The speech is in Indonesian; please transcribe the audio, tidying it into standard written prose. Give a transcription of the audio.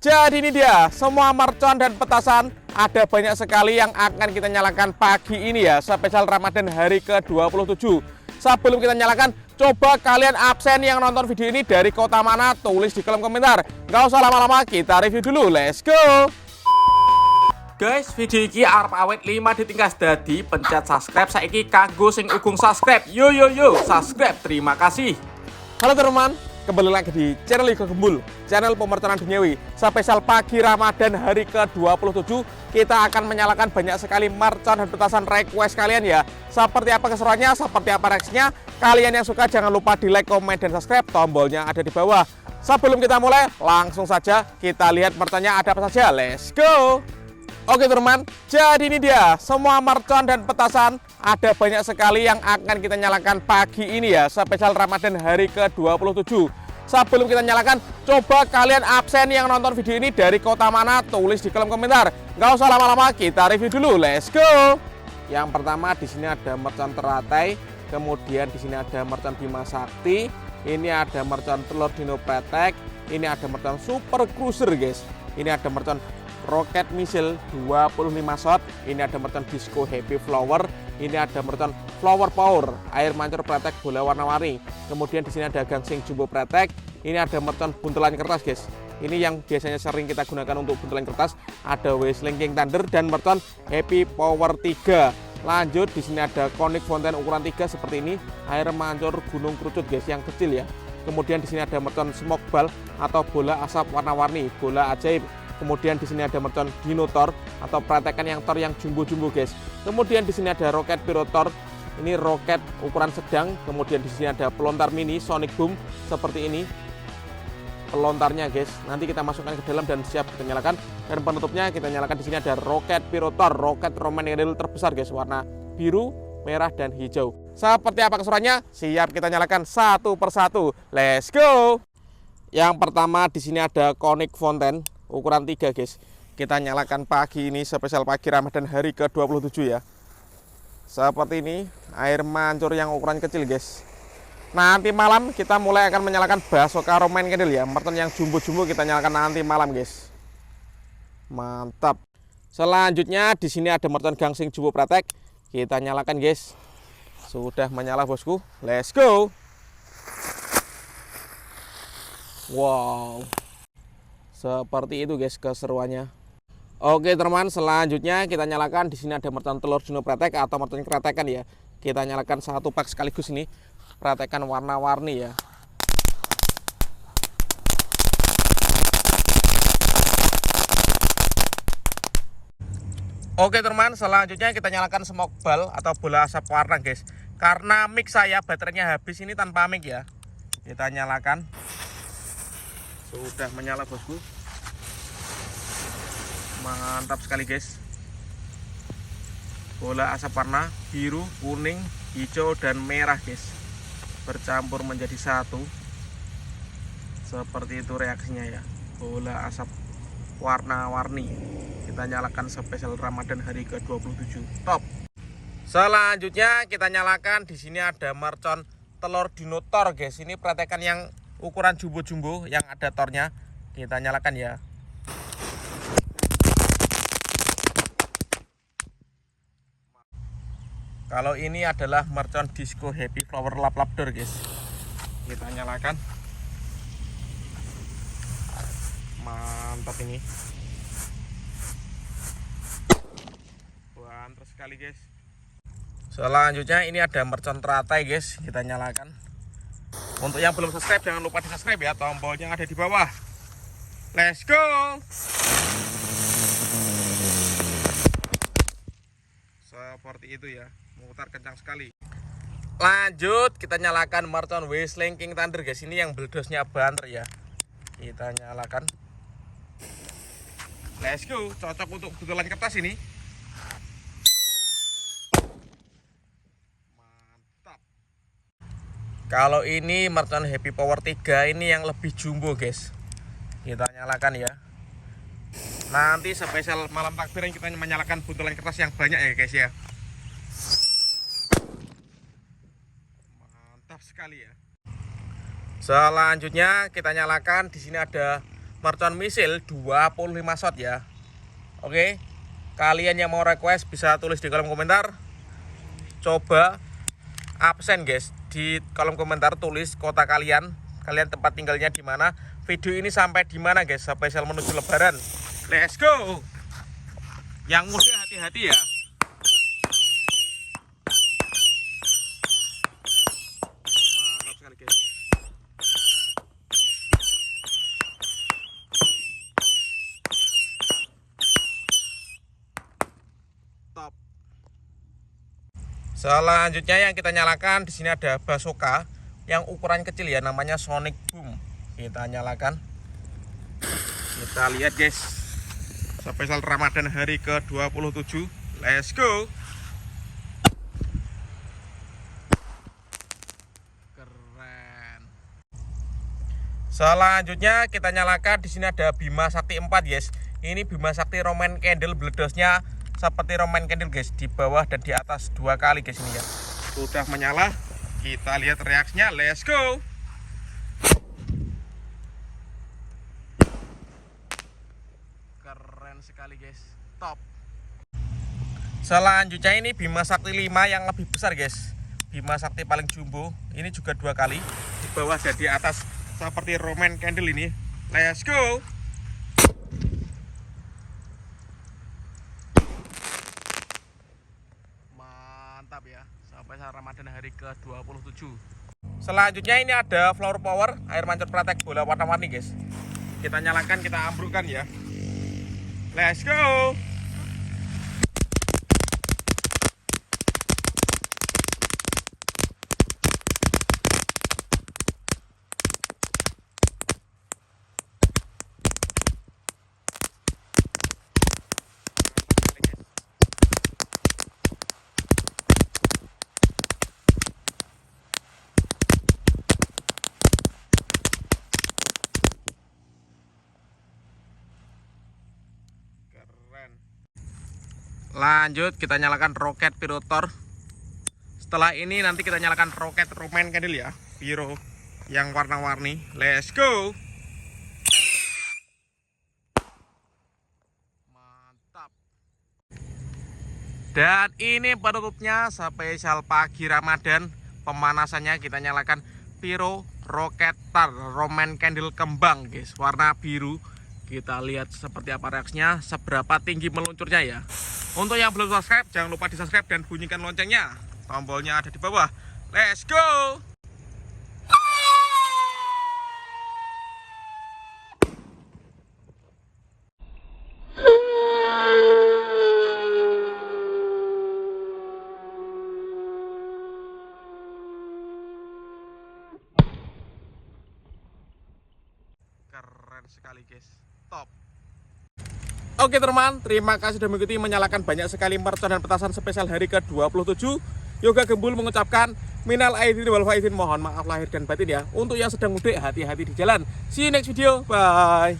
Jadi ini dia, semua mercon dan petasan ada banyak sekali yang akan kita nyalakan pagi ini ya, spesial Ramadan hari ke-27. Sebelum kita nyalakan, coba kalian absen yang nonton video ini dari kota mana, tulis di kolom komentar. Nggak usah lama-lama, kita review dulu, let's go! Guys, video ini arep awet 5 ditingkas, dadi pencet subscribe saiki kanggo sing ugung subscribe. Yo, subscribe, terima kasih. Halo teman-teman, kembali lagi di channel Igo Gembul, channel pemerconan duniawi. Spesial pagi Ramadan hari ke-27, kita akan menyalakan banyak sekali mercon dan petasan request kalian ya. Seperti apa keseruannya, seperti apa reaksinya, kalian yang suka jangan lupa di like, komen, dan subscribe, tombolnya ada di bawah. Sebelum kita mulai, langsung saja kita lihat merconnya ada apa saja, let's go! Oke teman, jadi ini dia, semua mercon dan petasan ada banyak sekali yang akan kita nyalakan pagi ini ya, spesial Ramadan hari ke-27. Sebelum kita nyalakan, coba kalian absen yang nonton video ini dari kota mana, tulis di kolom komentar. Nggak usah lama-lama, kita review dulu, let's go! Yang pertama di sini ada mercon teratai, kemudian di sini ada mercon Bima Sakti, ini ada mercon telur dino pretek, ini ada mercon super cruiser guys, ini ada mercon roket misil 25 shot, ini ada mercon disco happy flower, ini ada mercon flower power air mancur pretek bola warna-warni, kemudian di sini ada gangsing jumbo pretek, ini ada mercon buntelan kertas guys, ini yang biasanya sering kita gunakan untuk buntelan kertas, ada Whistling King Thunder dan mercon happy power 3. Lanjut di sini ada Conic Fountain ukuran 3 seperti ini, air mancur gunung kerucut guys yang kecil ya. Kemudian di sini ada mercon smoke ball atau bola asap warna-warni, bola ajaib. Kemudian di sini ada mercon dinotor atau pretekan yang tor yang jumbo-jumbo guys. Kemudian di sini ada roket pirotor, ini roket ukuran sedang. Kemudian di sini ada pelontar mini sonic boom seperti ini pelontarnya guys. Nanti kita masukkan ke dalam dan siap kita nyalakan. Dan penutupnya kita nyalakan di sini ada roket pirotor, roket Roman real terbesar guys, warna biru, merah dan hijau. Seperti apa keseruannya? Siap kita nyalakan satu persatu. Let's go. Yang pertama di sini ada Conic Fountain ukuran 3 guys, kita nyalakan pagi ini spesial pagi Ramadan hari ke-27 ya. Seperti ini air mancur yang ukuran kecil guys. Nanti malam kita mulai akan menyalakan Basoka Roman candle ya, mercon yang jumbo-jumbo kita nyalakan nanti malam guys. Mantap. Selanjutnya di sini ada mercon gangsing jumbo pretek, kita nyalakan guys. Sudah menyala bosku, let's go. Wow, seperti itu guys keseruannya. Oke teman, selanjutnya kita nyalakan di sini ada mercon telur dino pretek atau mercon kretekan ya. Kita nyalakan satu pak sekaligus ini, pretekan warna-warni ya. Oke teman, selanjutnya kita nyalakan smoke ball atau bola asap warna guys. Karena mic saya baterainya habis ini tanpa mic ya. Kita nyalakan. Sudah menyala bosku. Mantap sekali guys. Bola asap warna biru, kuning, hijau dan merah guys, bercampur menjadi satu. Seperti itu reaksinya ya. Bola asap warna-warni. Kita nyalakan spesial Ramadan hari ke-27. Top. Selanjutnya kita nyalakan di sini ada mercon telur dinotor guys. Ini pretekan yang ukuran jumbo-jumbo yang ada tornya. Kita nyalakan ya. Kalau ini adalah mercon disco happy flower lap-lap door guys. Kita nyalakan. Mantap ini. Mantap sekali guys. Selanjutnya ini ada mercon teratai guys. Kita nyalakan. Untuk yang belum subscribe jangan lupa di subscribe ya, tombolnya ada di bawah. Let's go. Seperti itu ya, memutar kencang sekali. Lanjut kita nyalakan mercon Whistling King Thunder guys, ini yang beledosnya banter ya. Kita nyalakan. Let's go, cocok untuk buntelan kertas ini. Mantap. Kalau ini mercon happy power 3, ini yang lebih jumbo guys. Kita nyalakan ya. Nanti spesial malam takbiran kita menyalakan buntelan kertas yang banyak ya guys ya. Mantap sekali ya. Selanjutnya kita nyalakan di sini ada mercon misil 25 shot ya. Oke, kalian yang mau request bisa tulis di kolom komentar. Coba absen guys, di kolom komentar tulis kota kalian tempat tinggalnya di mana, video ini sampai di mana guys, spesial menuju lebaran. Let's go. Yang muda hati-hati ya. Mantap sekali guys. Top. Selanjutnya yang kita nyalakan di sini ada bazooka yang ukuran kecil ya, namanya Sonic Boom. Kita nyalakan. Kita lihat guys. Spesial Ramadan hari ke-27. Let's go. Keren. Selanjutnya kita nyalakan di sini ada Bima Sakti 4 guys. Ini Bima Sakti Roman Candle, beledosnya seperti Roman Candle guys, di bawah dan di atas 2 kali guys ini ya. Sudah menyala. Kita lihat reaksinya, let's go. Keren sekali guys, top. Selanjutnya ini Bima Sakti 5 yang lebih besar guys. Bima Sakti paling jumbo, ini juga 2 kali, di bawah dan di atas seperti Roman Candle ini. Let's go. Mantap ya, sampai Ramadan hari ke-27. Selanjutnya ini ada Flower Power air mancur pratek bola warna-warni guys. Kita nyalakan, kita ambrukkan ya. Let's go. Lanjut kita nyalakan roket pirotor. Setelah ini nanti kita nyalakan roket Roman Candle ya, piro yang warna-warni. Let's go. Mantap. Dan ini penutupnya spesial pagi Ramadan. Pemanasannya kita nyalakan piro roket tar Roman Candle kembang guys, warna biru. Kita lihat seperti apa reaksinya, seberapa tinggi meluncurnya ya. Untuk yang belum subscribe, jangan lupa di subscribe dan bunyikan loncengnya. Tombolnya ada di bawah. Let's go. Keren sekali guys, top. Oke teman, terima kasih sudah mengikuti menyalakan banyak sekali mercon dan petasan spesial hari ke-27. Yoga Gembul mengucapkan minal aidin wal faizin, mohon maaf lahir dan batin ya. Untuk yang sedang mudik, hati-hati di jalan. See you next video, bye.